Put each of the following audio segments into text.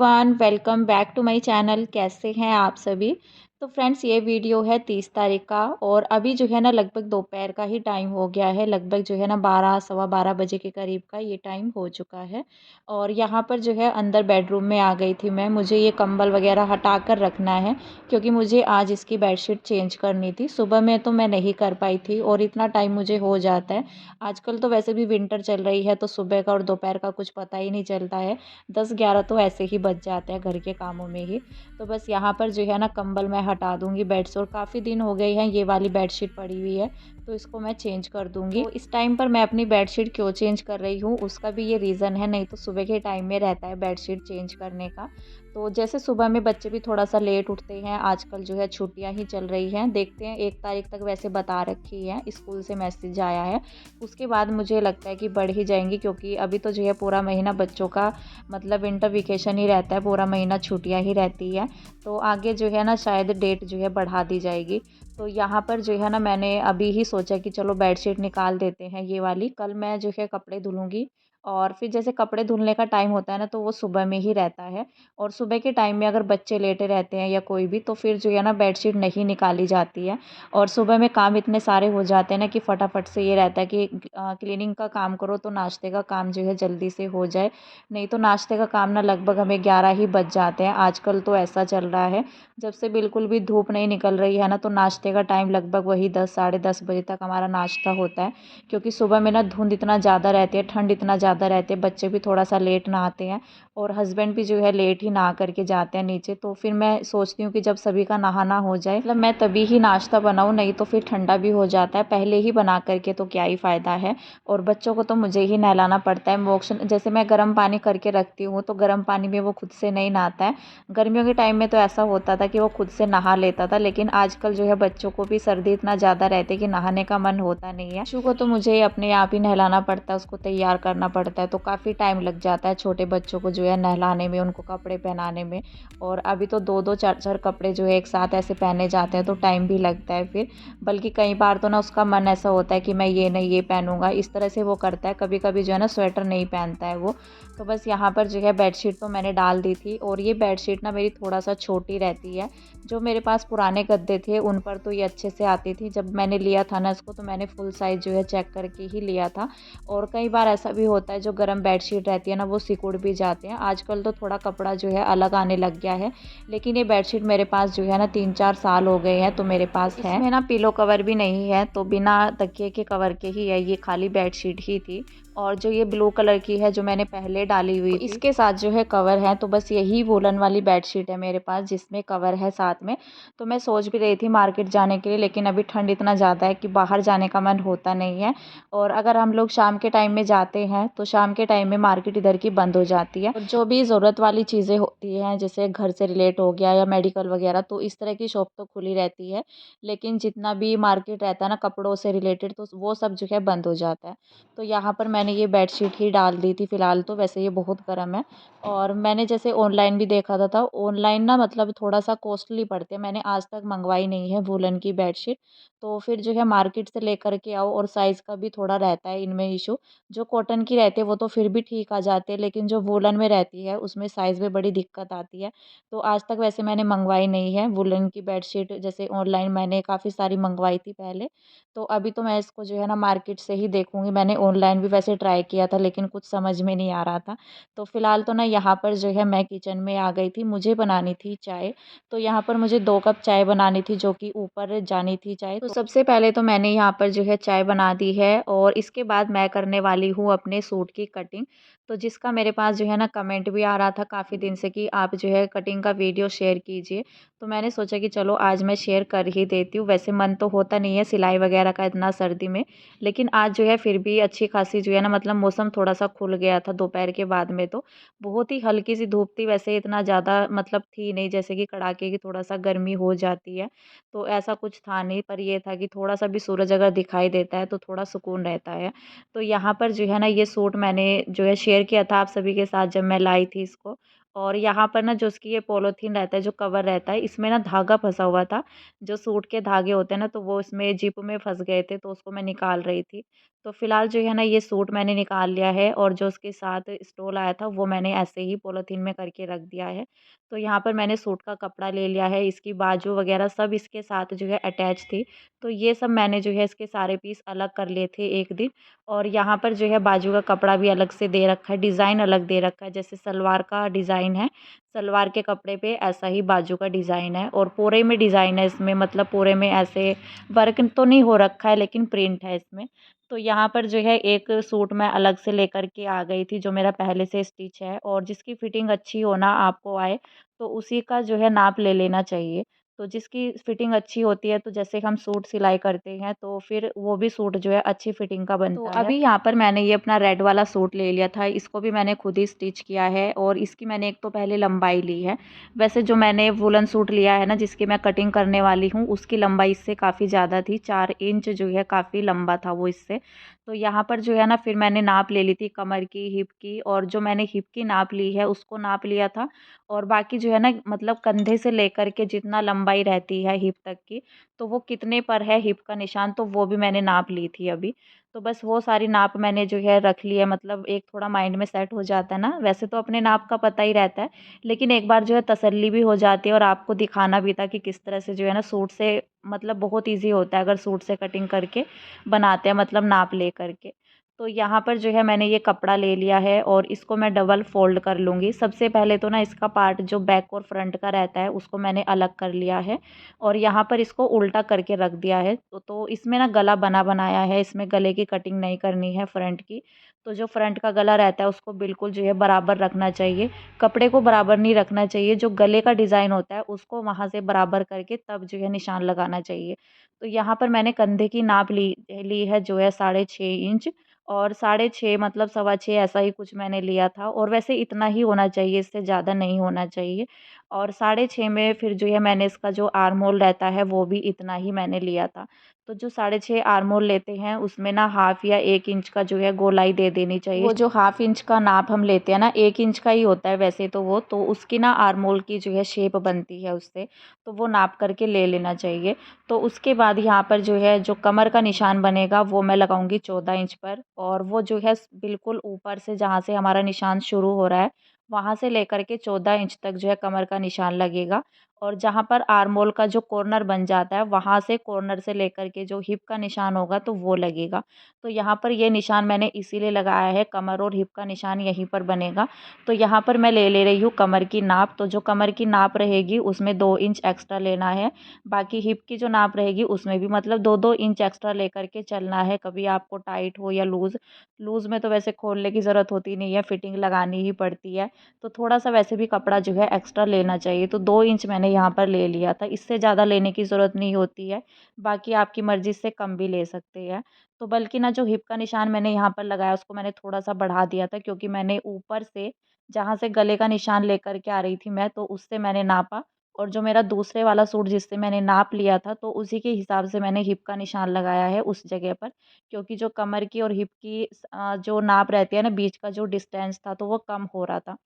Everyone, welcome back to my channel. कैसे हैं आप सभी। तो फ्रेंड्स, ये वीडियो है 30 तारीख का और अभी जो है ना लगभग दोपहर का ही टाइम हो गया है। लगभग जो है ना 12 सवा 12 बजे के करीब का ये टाइम हो चुका है। और यहाँ पर जो है अंदर बेडरूम में आ गई थी मैं। मुझे ये कंबल वगैरह हटा कर रखना है क्योंकि मुझे आज इसकी बेडशीट चेंज करनी थी। सुबह में तो मैं नहीं कर पाई थी और इतना टाइम मुझे हो जाता है। आजकल तो वैसे भी विंटर चल रही है तो सुबह का और दोपहर का कुछ पता ही नहीं चलता है। 10-11 तो ऐसे ही बज जाते हैं घर के कामों में ही। तो बस यहाँ पर जो है ना कंबल मैं हटा दूँगी बेड से और काफ़ी दिन हो गए हैं ये वाली बेडशीट पड़ी हुई है, तो इसको मैं चेंज कर दूँगी। तो इस टाइम पर मैं अपनी बेडशीट क्यों चेंज कर रही हूँ उसका भी ये रीज़न है, नहीं तो सुबह के टाइम में रहता है बेडशीट चेंज करने का। तो जैसे सुबह में बच्चे भी थोड़ा-सा लेट उठते हैं, आजकल जो है छुट्टियाँ ही चल रही हैं। देखते हैं 1 तारीख तक वैसे बता रखी है, स्कूल से मैसेज आया है। उसके बाद मुझे लगता है कि बढ़ ही जाएँगी क्योंकि अभी तो जो है पूरा महीना बच्चों का मतलब विंटर वेकेशन ही रहता है, पूरा महीना छुट्टियाँ ही रहती है। तो आगे जो है ना शायद डेट जो है बढ़ा दी जाएगी। तो यहाँ पर जो है ना मैंने अभी ही सोचा कि चलो बेडशीट निकाल देते हैं ये वाली। कल मैं जो है कपड़े धुलूँगी और फिर जैसे कपड़े धुलने का टाइम होता है ना तो वो सुबह में ही रहता है। और सुबह के टाइम में अगर बच्चे लेटे रहते हैं या कोई भी तो फिर जो है ना बेडशीट नहीं निकाली जाती है। और सुबह में काम इतने सारे हो जाते हैं ना कि फटाफट से ये रहता है कि क्लीनिंग का काम करो तो नाश्ते का काम जो है जल्दी से हो जाए। नहीं तो नाश्ते का काम ना लगभग हमें 11 ही बज जाते हैं। आजकल तो ऐसा चल रहा है, जब से बिल्कुल भी धूप नहीं निकल रही है ना तो नाश्ते का टाइम लगभग वही 10 साढ़े 10 बजे तक हमारा नाश्ता होता है। क्योंकि सुबह में ना धुंध इतना ज़्यादा रहती है, ठंड इतना ज़्यादा रहती है, बच्चे भी थोड़ा सा लेट नहाते हैं और हस्बैंड भी जो है लेट ही नहा करके जाते हैं नीचे। तो फिर मैं सोचती हूँ कि जब सभी का नहाना हो जाए मतलब मैं तभी ही नाश्ता बनाऊँ, नहीं तो फिर ठंडा भी हो जाता है। पहले ही बना करके तो क्या ही फ़ायदा है। और बच्चों को तो मुझे ही नहलाना पड़ता है। मोक्ष जैसे मैं गर्म पानी करके रखती हूँ तो गर्म पानी में वो खुद से नहीं नहाता है। गर्मियों के टाइम में तो ऐसा होता था कि वो खुद से नहा लेता था, लेकिन आजकल जो है बच्चों को भी सर्दी इतना ज़्यादा रहती है कि नहाने का मन होता नहीं है। बच्चों को तो मुझे अपने आप ही नहलाना पड़ता है, उसको तैयार करना पड़ता है, तो काफ़ी टाइम लग जाता है छोटे बच्चों को जो है नहलाने में, उनको कपड़े पहनाने में। और अभी तो 2-2 4-4 कपड़े जो है एक साथ ऐसे पहने जाते हैं तो टाइम भी लगता है फिर। बल्कि कई बार तो ना उसका मन ऐसा होता है कि मैं ये नहीं ये पहनूंगा, इस तरह से वो करता है। कभी कभी जो है ना स्वेटर नहीं पहनता है वो। तो बस यहाँ पर जो है बेडशीट तो मैंने डाल दी थी और ये बेडशीट ना मेरी थोड़ा सा छोटी रहती है। जो मेरे पास पुराने गद्दे थे उन पर तो ये अच्छे से आती थी। जब मैंने लिया था ना इसको तो मैंने फुल साइज़ जो है चेक करके ही लिया था। और कई बार ऐसा भी होता है जो गर्म बेडशीट रहती है ना वो सिकुड़ भी जाते हैं। आजकल तो थोड़ा कपड़ा जो है अलग आने लग गया है, लेकिन ये बेडशीट मेरे पास जो है ना 3-4 साल हो गए हैं तो मेरे पास है। इसमें ना पिलो कवर भी नहीं है, तो बिना तकिए के कवर के ही है, ये खाली बेडशीट ही थी। और जो ये ब्लू कलर की है जो मैंने पहले डाली हुई थी इसके साथ जो है कवर है। तो बस यही वूलन वाली बेडशीट है मेरे पास जिसमें कवर है साथ में। तो मैं सोच भी रही थी मार्केट जाने के लिए, लेकिन अभी ठंड इतना ज़्यादा है कि बाहर जाने का मन होता नहीं है। और अगर हम लोग शाम के टाइम में जाते हैं तो शाम के टाइम में मार्केट इधर की बंद हो जाती है। और जो भी ज़रूरत वाली चीज़ें होती हैं जैसे घर से रिलेट हो गया या मेडिकल वगैरह, तो इस तरह की शॉप तो खुली रहती है। लेकिन जितना भी मार्केट रहता है ना कपड़ों से रिलेटेड तो वो सब जो है बंद हो जाता है। तो यहाँ पर मैंने ये बेडशीट ही डाल दी थी फ़िलहाल तो, वैसे ये बहुत गर्म है। और मैंने जैसे ऑनलाइन भी देखा था ऑनलाइन ना मतलब थोड़ा-सा कॉस्टली पड़ते हैं। मैंने आज तक मंगवाई नहीं है वूलन की बेडशीट। तो फिर जो है मार्केट से लेकर के आओ और साइज़ का भी थोड़ा रहता है इनमें इश्यू। जो कॉटन की रहती है वो तो फिर भी ठीक आ जाते हैं, लेकिन जो वूलन में रहती है उसमें साइज़ में बड़ी दिक्कत आती है। तो आज तक वैसे मैंने मंगवाई नहीं है वूलन की बेडशीट, जैसे ऑनलाइन मैंने काफ़ी सारी मंगवाई थी पहले। तो अभी तो मैं इसको जो है ना मार्केट से ही देखूँगी। मैंने ऑनलाइन भी वैसे ट्राई किया था लेकिन कुछ समझ में नहीं आ रहा था। तो फ़िलहाल तो ना यहाँ पर जो है मैं किचन में आ गई थी, मुझे बनानी थी चाय। तो यहाँ पर मुझे 2 कप चाय बनानी थी जो कि ऊपर जानी थी चाय। तो सबसे पहले तो मैंने यहाँ पर जो है चाय बना दी है और इसके बाद मैं करने वाली हूँ अपने सूट की कटिंग। तो जिसका मेरे पास जो है ना कमेंट भी आ रहा था काफ़ी दिन से कि आप जो है कटिंग का वीडियो शेयर कीजिए। तो मैंने सोचा कि चलो आज मैं शेयर कर ही देती हूँ। वैसे मन तो होता नहीं है सिलाई वगैरह का इतना सर्दी में, लेकिन आज जो है फिर भी अच्छी खासी जो है ना मतलब मौसम थोड़ा-सा खुल गया था दोपहर के बाद में तो। बहुत ही हल्की सी धूप थी, वैसे इतना ज़्यादा मतलब थी नहीं जैसे कि कड़ाके की थोड़ा-सा गर्मी हो जाती है। तो ऐसा कुछ था नहीं, पर ये था कि थोड़ा-सा भी सूरज अगर दिखाई देता है तो थोड़ा सुकून रहता है। तो यहाँ पर जो है ना ये सूट मैंने जो है शेयर किया था आप सभी के साथ जब मैं लाई थी इसको। और यहाँ पर ना जो उसकी ये पॉलीथीन रहता है, जो कवर रहता है, इसमें ना धागा फँसा हुआ था। जो सूट के धागे होते हैं ना तो वो इसमें ज़िप में फँस गए थे तो उसको मैं निकाल रही थी। तो फ़िलहाल जो है ना ये सूट मैंने निकाल लिया है और जो उसके साथ स्टोल आया था वो मैंने ऐसे ही पॉलीथीन में करके रख दिया है। तो यहाँ पर मैंने सूट का कपड़ा ले लिया है, इसकी बाजू वग़ैरह सब इसके साथ जो है अटैच थी। तो ये सब मैंने जो है इसके सारे पीस अलग कर लिए थे एक दिन, और यहाँ पर जो है बाजू का कपड़ा भी अलग से दे रखा है, डिज़ाइन अलग दे रखा है। जैसे सलवार का डिज़ाइन है, सलवार के कपड़े पे ऐसा ही बाजू का डिज़ाइन है और पूरे में डिज़ाइन है इसमें, मतलब पूरे में ऐसे वर्क तो नहीं हो रखा है लेकिन प्रिंट है इसमें। तो यहाँ पर जो है एक सूट मैं अलग से लेकर के आ गई थी जो मेरा पहले से स्टिच है, और जिसकी फ़िटिंग अच्छी हो ना आपको आए, तो उसी का जो है नाप ले लेना चाहिए। तो जिसकी फ़िटिंग अच्छी होती है, तो जैसे हम सूट सिलाई करते हैं तो फिर वो भी सूट जो है अच्छी फ़िटिंग का बनता है। तो अभी यहाँ पर मैंने ये अपना रेड वाला सूट ले लिया था, इसको भी मैंने खुद ही स्टिच किया है और इसकी मैंने एक तो पहले लंबाई ली है। वैसे जो मैंने वूलन सूट लिया है ना जिसकी मैं कटिंग करने वाली हूँ, उसकी लंबाई इससे काफ़ी ज़्यादा थी, 4 इंच जो है काफ़ी लंबा था वो इससे। तो यहाँ पर जो है ना फिर मैंने नाप ले ली थी कमर की, हिप की, और जो मैंने हिप की नाप ली है उसको नाप लिया था, और बाकी जो है ना मतलब कंधे से लेकर के जितना लंबाई रहती है हिप तक की, तो वो कितने पर है हिप का निशान, तो वो भी मैंने नाप ली थी अभी। तो बस वो सारी नाप मैंने जो है रख ली है, मतलब एक थोड़ा माइंड में सेट हो जाता है ना, वैसे तो अपने नाप का पता ही रहता है, लेकिन एक बार जो है तसल्ली भी हो जाती है और आपको दिखाना भी था कि किस तरह से जो है ना सूट से, मतलब बहुत ईज़ी होता है अगर सूट से कटिंग करके बनाते हैं, मतलब नाप ले करके। तो यहाँ पर जो है मैंने ये कपड़ा ले लिया है और इसको मैं डबल फ़ोल्ड कर लूँगी। सबसे पहले तो ना इसका पार्ट जो बैक और फ्रंट का रहता है उसको मैंने अलग कर लिया है और यहाँ पर इसको उल्टा करके रख दिया है। तो इसमें ना गला बना बनाया है, इसमें गले की कटिंग नहीं करनी है फ्रंट की। तो जो फ्रंट का गला रहता है उसको बिल्कुल जो है बराबर रखना चाहिए। कपड़े को बराबर नहीं रखना चाहिए, जो गले का डिज़ाइन होता है उसको वहाँ से बराबर करके तब जो है निशान लगाना चाहिए। तो यहाँ पर मैंने कंधे की नाप ली ली है जो है 6.5 इंच, और 6.5 मतलब 6.25 ऐसा ही कुछ मैंने लिया था, और वैसे इतना ही होना चाहिए, इससे ज़्यादा नहीं होना चाहिए। और 6.5 में फिर जो है मैंने इसका जो आर्म होल रहता है वो भी इतना ही मैंने लिया था। तो जो 6.5 आर्म होल लेते हैं उसमें ना हाफ़ या 1 इंच का जो है गोलाई दे देनी चाहिए। वो जो हाफ़ इंच का नाप हम लेते हैं ना, 1 इंच का ही होता है वैसे तो वो, तो उसकी ना आर्म होल की जो है शेप बनती है उससे, तो वो नाप करके ले लेना चाहिए। तो उसके बाद यहाँ पर जो है जो कमर का निशान बनेगा वो मैं लगाऊंगी 14 इंच पर, और वो जो है बिल्कुल ऊपर से जहाँ से हमारा निशान शुरू हो रहा है वहाँ से लेकर के 14 इंच तक जो है कमर का निशान लगेगा, और जहाँ पर आर्म होल का जो कॉर्नर बन जाता है वहाँ से कॉर्नर से लेकर के जो हिप का निशान होगा तो वो लगेगा। तो यहाँ पर ये निशान मैंने इसीलिए लगाया है, कमर और हिप का निशान यहीं पर बनेगा। तो यहाँ पर मैं ले रही हूँ कमर की नाप, तो जो कमर की नाप रहेगी उसमें 2 इंच एक्स्ट्रा लेना है। बाकी हिप की जो नाप रहेगी उसमें भी मतलब 2-2 इंच एक्स्ट्रा लेकर के चलना है, कभी आपको टाइट हो या लूज़। लूज़ में तो वैसे खोलने की ज़रूरत होती नहीं है, फिटिंग लगानी ही पड़ती है। तो थोड़ा-सा वैसे भी कपड़ा जो है एक्स्ट्रा लेना चाहिए, तो 2 इंच मैंने यहाँ पर ले लिया था, इससे ज़्यादा लेने की ज़रूरत नहीं होती है। बाकी आपकी मर्ज़ी से कम भी ले सकते हैं। तो बल्कि ना जो हिप का निशान मैंने यहाँ पर लगाया उसको मैंने थोड़ा-सा बढ़ा दिया था, क्योंकि मैंने ऊपर से जहाँ से गले का निशान लेकर के आ रही थी मैं, तो उससे मैंने नापा, और जो मेरा दूसरे वाला सूट जिससे मैंने नाप लिया था तो उसी के हिसाब से मैंने हिप का निशान लगाया है उस जगह पर, क्योंकि जो कमर की और हिप की जो नाप रहती है ना, बीच का जो डिस्टेंस था तो वो कम हो रहा था।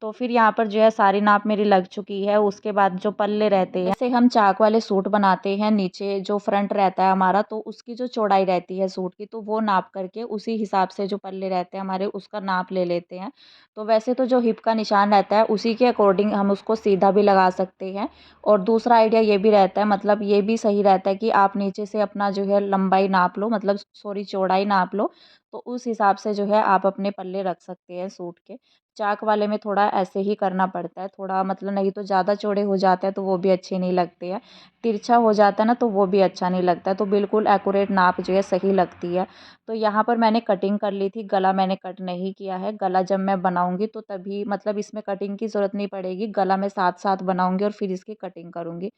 तो फिर यहाँ पर जो है सारी नाप मेरी लग चुकी है। उसके बाद जो पल्ले रहते हैं, जैसे हम चाक वाले सूट बनाते हैं, नीचे जो फ्रंट रहता है हमारा तो उसकी जो चौड़ाई रहती है सूट की, तो वो नाप करके उसी हिसाब से जो पल्ले रहते हैं हमारे उसका नाप ले लेते हैं। तो वैसे तो जो हिप का निशान रहता है उसी के अकॉर्डिंग हम उसको सीधा भी लगा सकते हैं, और दूसरा आइडिया ये भी रहता है, मतलब ये भी सही रहता है कि आप नीचे से अपना जो है लंबाई नाप लो, मतलब सॉरी चौड़ाई नाप लो, तो उस हिसाब से जो है आप अपने पल्ले रख सकते हैं सूट के। चाक वाले में थोड़ा ऐसे ही करना पड़ता है, थोड़ा मतलब नहीं तो ज़्यादा चौड़े हो जाते हैं तो वो भी अच्छे नहीं लगते हैं। तिरछा हो जाता है ना तो वो भी अच्छा नहीं लगता है, तो बिल्कुल एक्यूरेट नाप जो है सही लगती है। तो यहाँ पर मैंने कटिंग कर ली थी, गला मैंने कट नहीं किया है। गला जब मैं बनाऊँगी तो तभी मतलब इसमें कटिंग की ज़रूरत नहीं पड़ेगी, गला मैं साथ-साथ बनाऊँगी और फिर इसकी कटिंग करूँगी।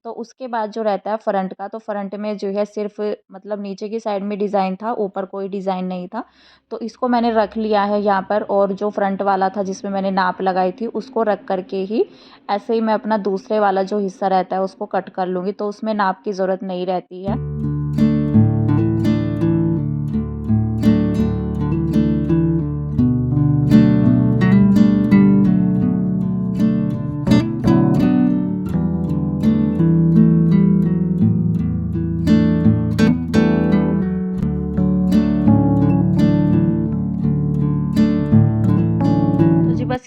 तो उसके बाद जो रहता है फ्रंट का, तो फ्रंट में जो है सिर्फ़ मतलब नीचे की साइड में डिज़ाइन था, ऊपर कोई डिज़ाइन नहीं था। तो इसको मैंने रख लिया है यहाँ पर, और जो फ्रंट वाला था जिसमें मैंने नाप लगाई थी उसको रख कर के ही ऐसे ही मैं अपना दूसरे वाला जो हिस्सा रहता है उसको कट कर लूँगी, तो उसमें नाप की ज़रूरत नहीं रहती है।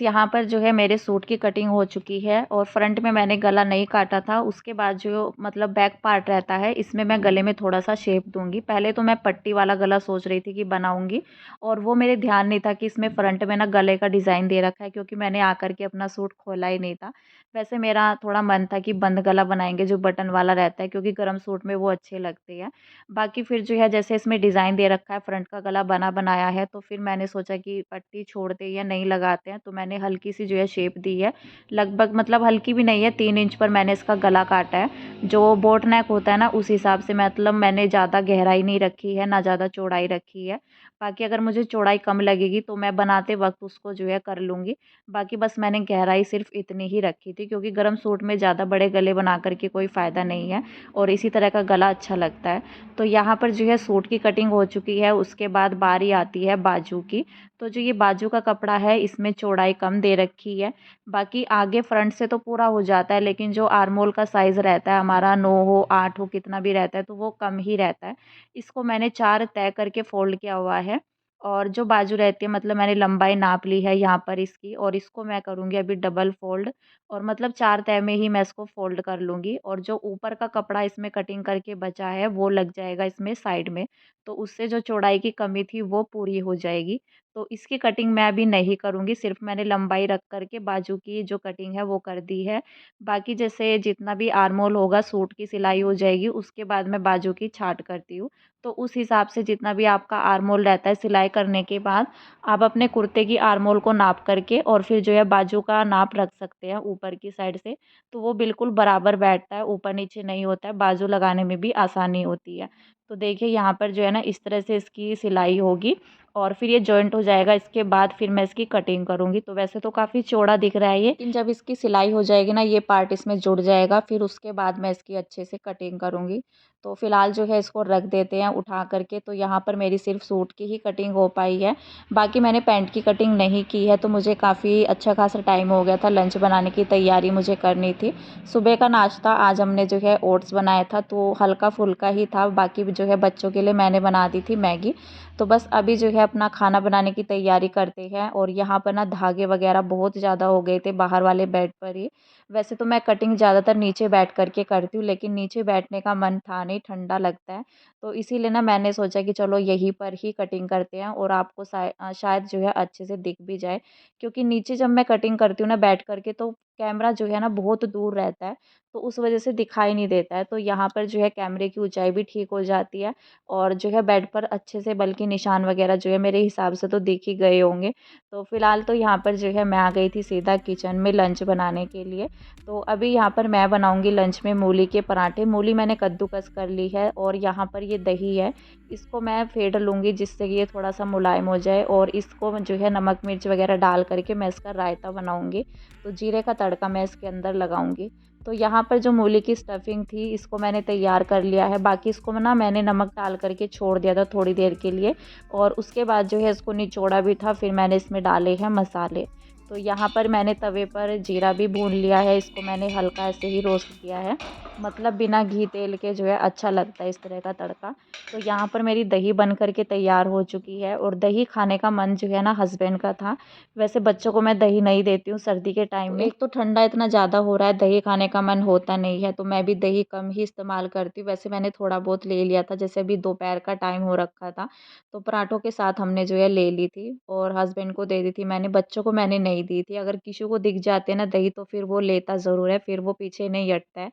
यहाँ पर जो है मेरे सूट की कटिंग हो चुकी है और फ्रंट में मैंने गला नहीं काटा था। उसके बाद जो मतलब बैक पार्ट रहता है इसमें मैं गले में थोड़ा-सा शेप दूँगी। पहले तो मैं पट्टी वाला गला सोच रही थी कि बनाऊँगी और वो मेरे ध्यान नहीं था कि इसमें फ्रंट में ना गले का डिज़ाइन दे रखा है, क्योंकि मैंने आकर के अपना सूट खोला ही नहीं था। वैसे मेरा थोड़ा मन था कि बंद गला बनाएँगे जो बटन वाला रहता है, क्योंकि गरम सूट में वो अच्छे लगते हैं। बाकी फिर जो है जैसे इसमें डिज़ाइन दे रखा है, फ्रंट का गला बना बनाया है, तो फिर मैंने सोचा कि पट्टी छोड़ते या नहीं लगाते हैं, तो मैंने हल्की-सी जो है शेप दी है। लगभग मतलब हल्की भी नहीं है, 3 इंच पर मैंने इसका गला काटा है। जो बोट नेक होता है ना उस हिसाब से, मतलब मैंने ज़्यादा गहराई नहीं रखी है, ना ज़्यादा चौड़ाई रखी है। बाकी अगर मुझे चौड़ाई कम लगेगी तो मैं बनाते वक़्त उसको जो है कर लूँगी। बाकी बस मैंने गहराई सिर्फ़ इतनी ही रखी थी, क्योंकि गरम सूट में ज़्यादा बड़े गले बना कर के कोई फ़ायदा नहीं है और इसी तरह का गला अच्छा लगता है। तो यहाँ पर जो है सूट की कटिंग हो चुकी है, उसके बाद बारी आती है बाजू की। तो जो ये बाजू का कपड़ा है इसमें चौड़ाई कम दे रखी है। बाकी आगे फ्रंट से तो पूरा हो जाता है, लेकिन जो आर्मोल का साइज़ रहता है हमारा 9 हो 8 हो कितना भी रहता है, तो वो कम ही रहता है। इसको मैंने 4 तय करके फ़ोल्ड किया हुआ है और जो बाजू रहती है मतलब मैंने लंबाई नाप ली है यहाँ पर इसकी, और इसको मैं करूँगी अभी डबल फ़ोल्ड और मतलब 4 तह में ही मैं इसको फ़ोल्ड कर लूँगी और जो ऊपर का कपड़ा इसमें कटिंग करके बचा है वो लग जाएगा इसमें साइड में। तो उससे जो चौड़ाई की कमी थी वो पूरी हो जाएगी। तो इसकी कटिंग मैं अभी नहीं करूँगी, सिर्फ़ मैंने लंबाई रख कर के बाजू की जो कटिंग है वो कर दी है। बाकी जैसे जितना भी आर्मोल होगा सूट की सिलाई हो जाएगी, उसके बाद मैं बाजू की छाँट करती हूँ। तो उस हिसाब से जितना भी आपका आर्मोल रहता है सिलाई करने के बाद, आप अपने कुर्ते की आर्मोल को नाप करके और फिर जो है बाजू का नाप रख सकते हैं ऊपर की साइड से। तो वो बिल्कुल बराबर बैठता है, ऊपर-नीचे नहीं होता है, बाजू लगाने में भी आसानी होती है। तो देखिए यहाँ पर जो है ना इस तरह से इसकी सिलाई होगी और फिर ये जॉइंट हो जाएगा, इसके बाद फिर मैं इसकी कटिंग करूँगी। तो वैसे तो काफ़ी चौड़ा दिख रहा है ये, लेकिन जब इसकी सिलाई हो जाएगी ना ये पार्ट इसमें जुड़ जाएगा, फिर उसके बाद मैं इसकी अच्छे से कटिंग करूँगी। तो फ़िलहाल जो है इसको रख देते हैं उठा कर के। तो यहाँ पर मेरी सिर्फ़ सूट की ही कटिंग हो पाई है, बाकी मैंने पैंट की कटिंग नहीं की है। तो मुझे काफ़ी अच्छा खासा टाइम हो गया था, लंच बनाने की तैयारी मुझे करनी थी। सुबह का नाश्ता आज हमने जो है ओट्स बनाया था, तो हल्का-फुल्का ही था। बाकी जो है बच्चों के लिए मैंने बना दी थी मैगी। तो बस अभी जो है अपना खाना बनाने की तैयारी करते हैं और यहाँ पर ना धागे वगैरह बहुत ज़्यादा हो गए थे बाहर वाले बेड पर ही। वैसे तो मैं कटिंग ज़्यादातर नीचे बैठ कर के करती हूँ, लेकिन नीचे बैठने का मन था नहीं, ठंडा लगता है। तो इसीलिए ना मैंने सोचा कि चलो यहीं पर ही कटिंग करते हैं और आपको शायद जो है अच्छे से दिख भी जाए। क्योंकि नीचे जब मैं कटिंग करती हूँ ना बैठ कर के, तो कैमरा जो है ना बहुत दूर रहता है, तो उस वज़ह से दिखाई नहीं देता है। तो यहाँ पर जो है कैमरे की ऊँचाई भी ठीक हो जाती है और जो है बेड पर अच्छे से बल्कि निशान वग़ैरह जो है मेरे हिसाब से तो दिख ही गए होंगे। तो फ़िलहाल तो यहाँ पर जो है मैं आ गई थी सीधा किचन में लंच बनाने के लिए। तो अभी यहाँ पर मैं बनाऊँगी लंच में मूली के पराठे। मूली मैंने कद्दूकस कर ली है और यहाँ पर ये दही है, इसको मैं फेंट लूँगी जिससे कि ये थोड़ा-सा मुलायम हो जाए और इसको जो है नमक मिर्च वग़ैरह डाल कर के मैं इसका रायता बनाऊँगी। तो जीरे का तड़का मैं इसके अंदर लगाऊँगी। तो यहाँ पर जो मूली की स्टफ़िंग थी इसको मैंने तैयार कर लिया है। बाकी इसको ना मैंने नमक डाल कर के छोड़ दिया था थोड़ी देर के लिए और उसके बाद जो है इसको निचोड़ा भी था, फिर मैंने इसमें डाले हैं मसाले। तो यहाँ पर मैंने तवे पर जीरा भी भून लिया है, इसको मैंने हल्का ऐसे ही रोस्ट किया है, मतलब बिना घी तेल के जो है अच्छा लगता है इस तरह का तड़का। तो यहाँ पर मेरी दही बन कर के तैयार हो चुकी है और दही खाने का मन जो है ना हस्बैंड का था। वैसे बच्चों को मैं दही नहीं देती हूँ सर्दी के टाइम में, एक तो ठंडा इतना ज़्यादा हो रहा है, दही खाने का मन होता नहीं है, तो मैं भी दही कम ही इस्तेमाल करती हूँ। वैसे मैंने थोड़ा बहुत ले लिया था, जैसे अभी दोपहर का टाइम हो रखा था, तो पराठों के साथ हमने जो है ले ली थी और हस्बैंड को दे दी थी मैंने, बच्चों को मैंने नहीं दी थी। अगर किसी को दिख जाते ना दही तो फिर वो लेता ज़रूर है, फिर वो पीछे नहीं हटता है।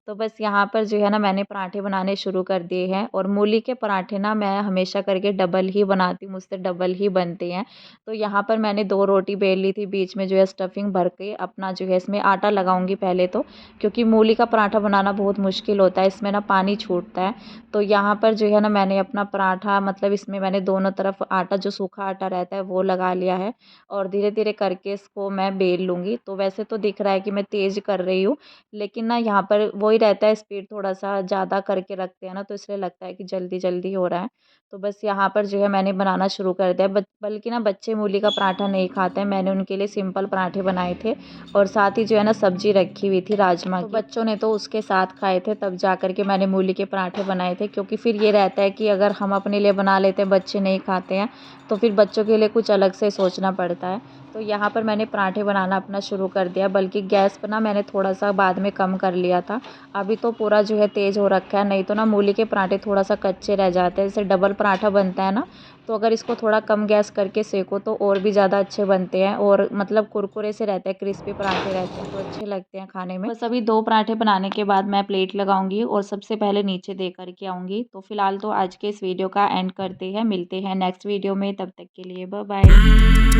तो बस यहाँ पर जो है ना मैंने पराठे बनाने शुरू कर दिए हैं और मूली के पराठे ना मैं हमेशा करके डबल ही बनाती हूँ, मुझसे डबल ही बनते हैं। तो यहाँ पर मैंने 2 रोटी बेल ली थी, बीच में जो है स्टफिंग भर के अपना जो है इसमें आटा लगाऊंगी पहले तो, क्योंकि मूली का पराठा बनाना बहुत मुश्किल होता है, इसमें ना पानी छूटता है। तो यहाँ पर जो है ना मैंने अपना पराठा मतलब इसमें मैंने दोनों तरफ आटा, जो सूखा आटा रहता है वो लगा लिया है और धीरे धीरे करके इसको मैं बेल लूँगी। तो वैसे तो दिख रहा है कि मैं तेज़ कर रही हूँ, लेकिन ना यहाँ पर वही रहता है, स्पीड थोड़ा-सा ज़्यादा करके रखते हैं ना, तो इसलिए लगता है कि जल्दी-जल्दी हो रहा है। तो बस यहाँ पर जो है मैंने बनाना शुरू कर दिया। बल्कि ना बच्चे मूली का पराठा नहीं खाते हैं, मैंने उनके लिए सिंपल पराठे बनाए थे और साथ ही जो है ना सब्ज़ी रखी हुई थी राजमा की। तो बच्चों ने तो उसके साथ खाए थे, तब जा कर के मैंने मूली के पराठे बनाए थे, क्योंकि फिर ये रहता है कि अगर हम अपने लिए बना लेते हैं, बच्चे नहीं खाते हैं, तो फिर बच्चों के लिए कुछ अलग से सोचना पड़ता है। तो यहाँ पर मैंने पराठे बनाना अपना शुरू कर दिया, बल्कि गैस पर ना मैंने थोड़ा-सा बाद में कम कर लिया था। अभी तो पूरा जो है तेज़ हो रखा है, नहीं तो ना मूली के पराठे थोड़ा-सा कच्चे रह जाते हैं। जैसे डबल पराठा बनता है ना, तो अगर इसको थोड़ा कम गैस करके सेको तो और भी ज़्यादा अच्छे बनते हैं और मतलब कुरकुरे से रहते हैं, क्रिस्पी पराठे रहते हैं, तो अच्छे लगते हैं खाने में। बस अभी 2 पराठे बनाने के बाद मैं प्लेट लगाऊँगी और सबसे पहले नीचे दे कर के आऊँगी। तो फिलहाल तो आज के इस वीडियो का एंड करते हैं, मिलते हैं नेक्स्ट वीडियो में, तब तक के लिए बाय बाय।